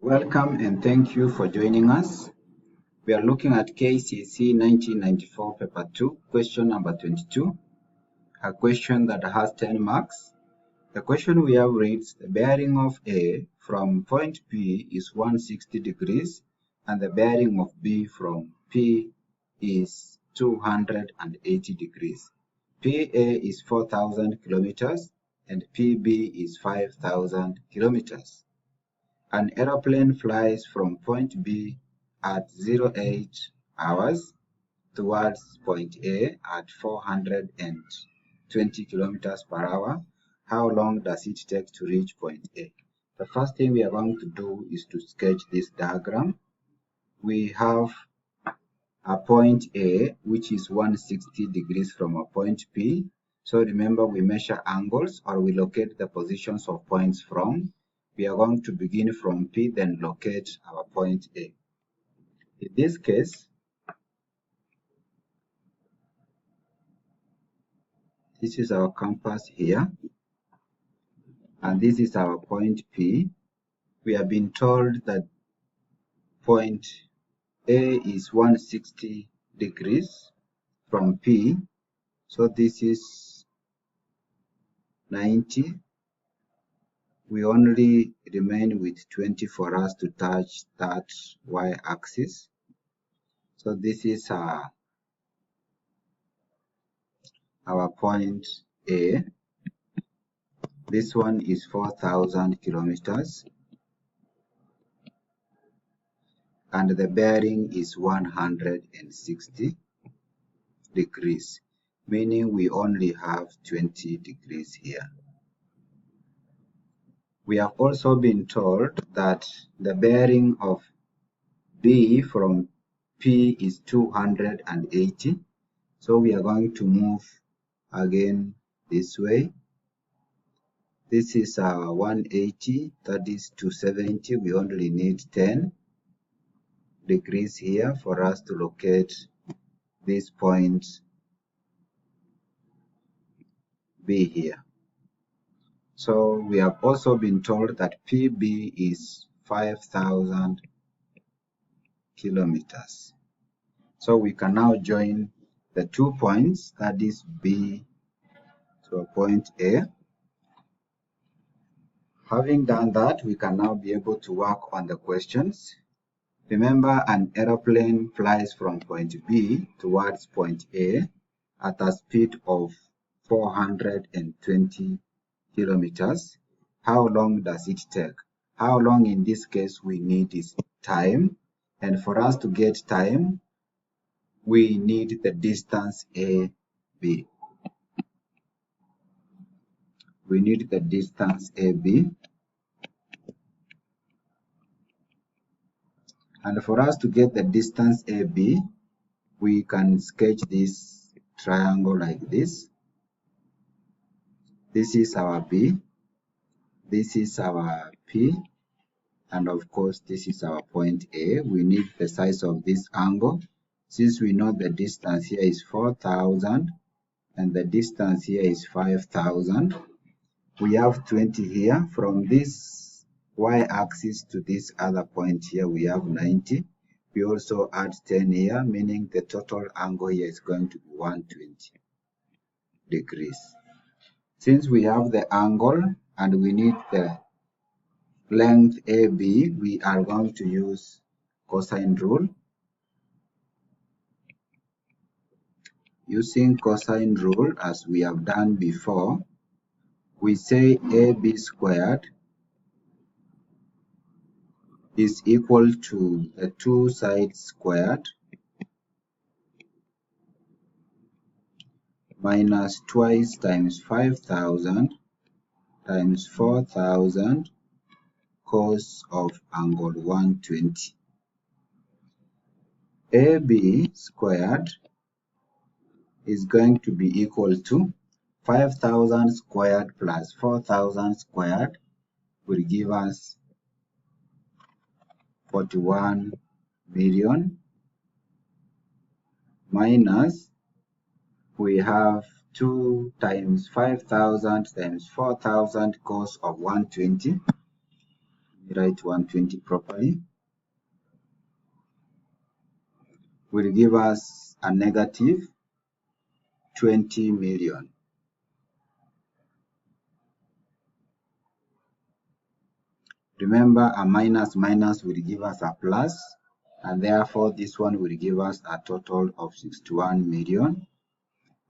Welcome and thank you for joining us. We are looking at KCSE 1994 Paper 2, question number 22, a question that has 10 marks. The question we have reads, the bearing of A from point P is 160 degrees and the bearing of B from P is 280 degrees. PA is 4,000 kilometers and PB is 5,000 kilometers. An aeroplane flies from point B at 08 hours towards point A at 420 kilometers per hour. How long does it take to reach point A? The first thing we are going to do is to sketch this diagram. We have a point A which is 160 degrees from a point P. So remember, we measure angles or we locate the positions of points from. We are going to begin from P, then locate our point A. In this case, this is our compass here, and this is our point P. We have been told that point A is 160 degrees from P, so this is 90. We only remain with 20 for us to touch that y-axis. So this is our point A. This one is 4,000 kilometers and the bearing is 160 degrees, meaning we only have 20 degrees here. We have also been told that the bearing of B from P is 280. So we are going to move again this way. This is 180, that is 270. We only need 10 degrees here for us to locate this point B here. So we have also been told that PB is 5,000 kilometers. So we can now join the 2 points, that is B to a point A. Having done that, we can now be able to work on the questions. Remember, an aeroplane flies from point B towards point A at a speed of 420 kilometers. How long does it take? How long in this case we need is time, and for us to get time, we need the distance AB. We need the distance AB. And for us to get the distance AB, we can sketch this triangle like this. This is our B, this is our P, and of course this is our point A. We need the size of this angle. Since we know the distance here is 4,000 and the distance here is 5,000, we have 20 here. From this y-axis to this other point here, we have 90. We also add 10 here, meaning the total angle here is going to be 120 degrees. Since we have the angle and we need the length AB, we are going to use cosine rule. Using cosine rule, as we have done before, we say AB squared is equal to the two sides squared minus twice times 5,000 times 4,000 cos of angle 120. AB squared is going to be equal to 5,000 squared plus 4,000 squared will give us 41 million minus, we have 2 times 5,000 times 4,000 cos of 120 write 120 properly, will give us a negative 20 million. Remember, a minus minus will give us a plus, and therefore this one will give us a total of 61 million.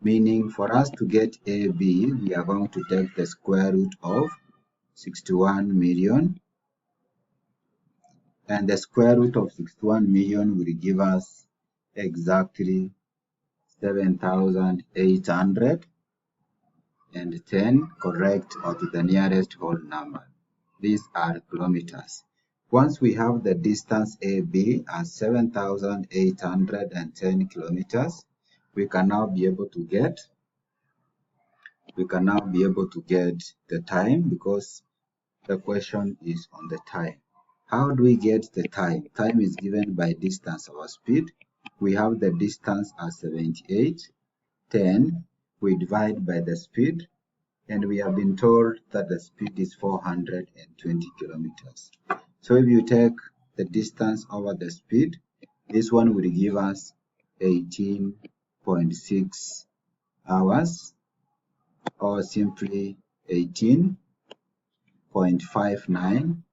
Meaning for us to get AB, we are going to take the square root of 61 million. And the square root of 61 million will give us exactly 7,810, correct, or to the nearest whole number. These are kilometers. Once we have the distance AB as 7,810 kilometers, we can now be able to get the time, because the question is on the time. How do we get the time? Time is given by distance over speed. We have the distance as 7810. We divide by the speed, and we have been told that the speed is 420 kilometers. So if you take the distance over the speed, this one will give us 18.6 hours, or simply 18.59,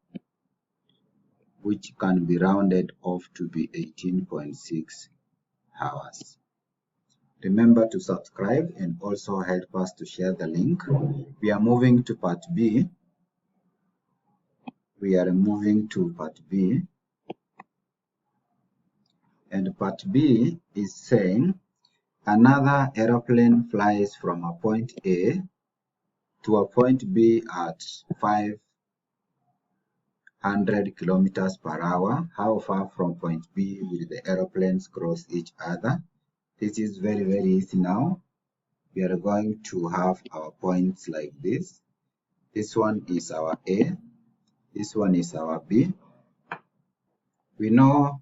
which can be rounded off to be 18.6 hours. Remember to subscribe and also help us to share the link. We are moving to part B. And part B is saying another aeroplane flies from a point A to a point B at 500 kilometers per hour. How far from point B will the aeroplanes cross each other? This is very, very easy now. We are going to have our points like this. This one is our A. This one is our B. We know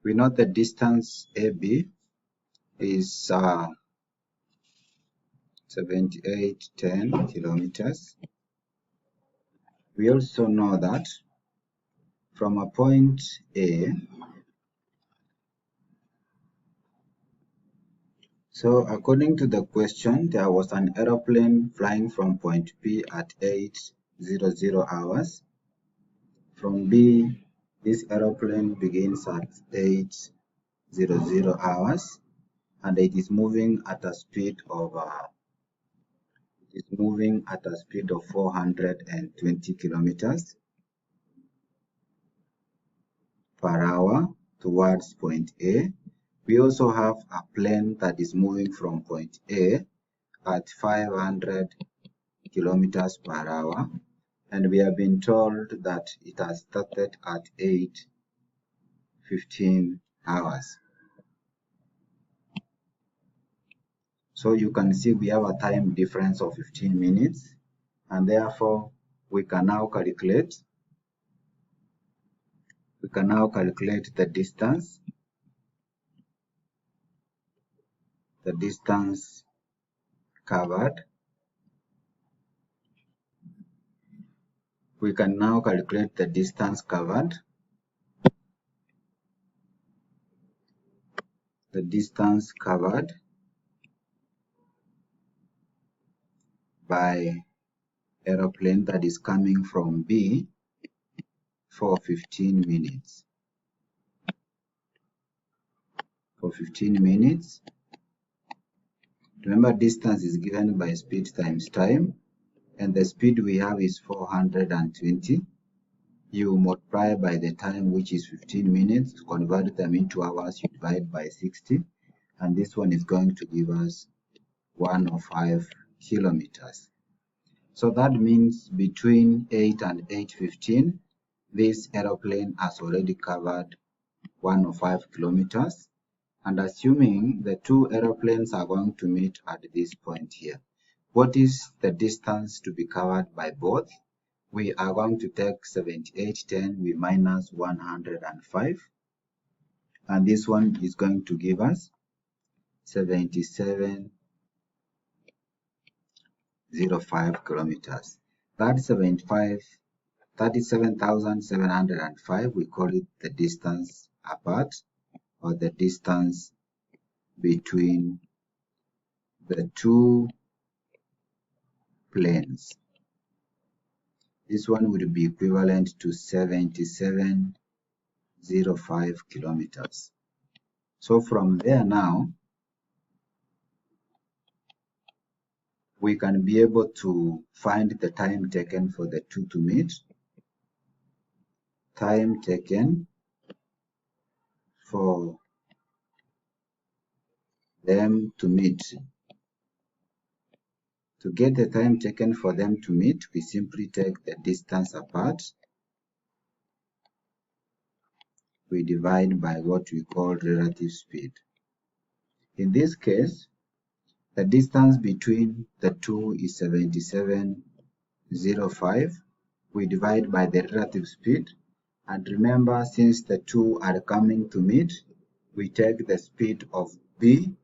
the distance AB is 7810 kilometers. We also know that from a point A, so according to the question, there was an aeroplane flying from point P at 8:00 hours. From B, this aeroplane begins at 8:00 hours, and it is moving at a speed of 420 kilometers per hour towards point A. We also have a plane that is moving from point A at 500 kilometers per hour, and we have been told that it has started at 8:15 hours. So you can see we have a time difference of 15 minutes, and therefore we can now calculate the distance covered. We can now calculate the distance covered. The distance covered by aeroplane that is coming from B for 15 minutes. For 15 minutes. Remember, distance is given by speed times time, and the speed we have is 420. You multiply by the time, which is 15 minutes, to convert them into hours, you divide by 60, and this one is going to give us 105 kilometers. So that means between 8 and 8:15, this aeroplane has already covered 105 kilometers. And assuming the two aeroplanes are going to meet at this point here, what is the distance to be covered by both? We are going to take 7810, we minus 105, and this one is going to give us 7705 kilometers. That 75 37,705, we call it the distance apart, or the distance between the two planes. This one would be equivalent to 7705 kilometers. So from there now, we can be able to find the time taken for the two to meet. Time taken for them to meet. To get the time taken for them to meet, we simply take the distance apart. We divide by what we call relative speed. In this case, the distance between the two is 7705. We divide by the relative speed. And remember, since the two are coming to meet, we take the speed of B,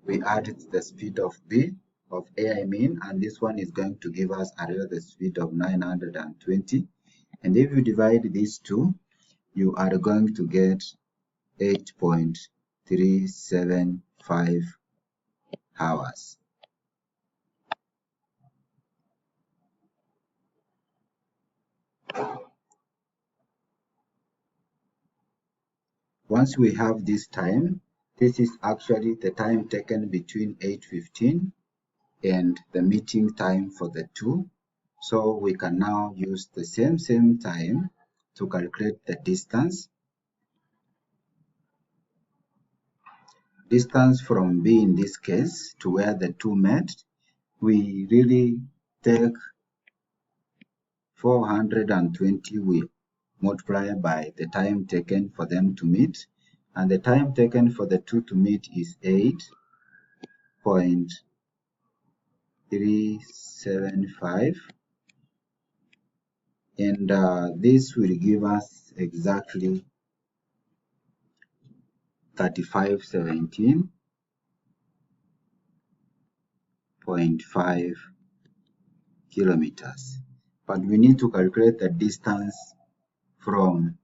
we add the speed of B, of A I mean, and this one is going to give us a relative speed of 920. And if you divide these two, you are going to get 8.375 hours. Once we have this time, this is actually the time taken between 8:15 and the meeting time for the two. So we can now use the same time to calculate the distance. Distance from B in this case to where the two met, we really take 420, we multiply by the time taken for them to meet, and the time taken for the two to meet is 8.375, and this will give us exactly 3517.5 kilometers. But we need to calculate the distance from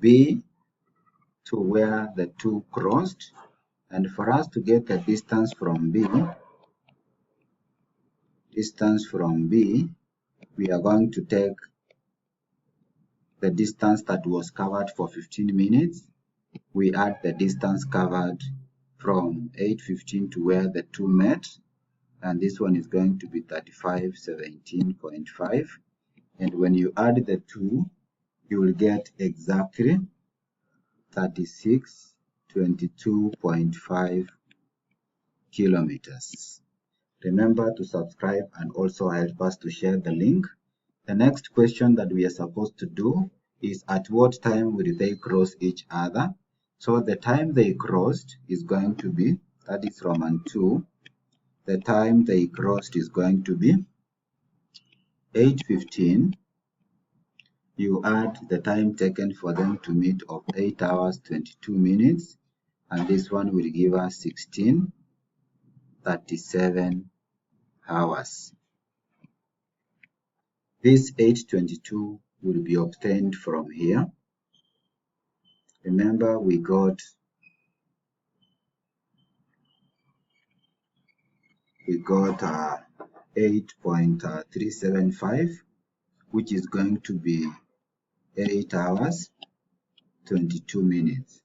B to where the two crossed, and for us to get the distance from B, we are going to take the distance that was covered for 15 minutes. We add the distance covered from 8:15 to where the two met, and this one is going to be 3517.5, and when you add the two, you will get exactly 3622.5 kilometers. Remember to subscribe and also help us to share the link. The next question that we are supposed to do is, at what time will they cross each other? So the time they crossed is going to be, that is Roman 2, the time they crossed is going to be 8:15. You add the time taken for them to meet of 8 hours 22 minutes, and this one will give us 1637 hours. This 822 will be obtained from here. Remember, we got 8.375, which is going to be 8 hours 22 minutes.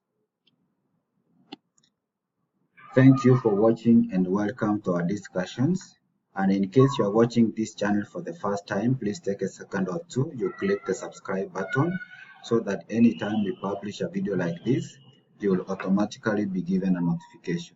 Thank you for watching and welcome to our discussions. And in case you are watching this channel for the first time, please take a second or two, you click the subscribe button so that anytime we publish a video like this, you will automatically be given a notification.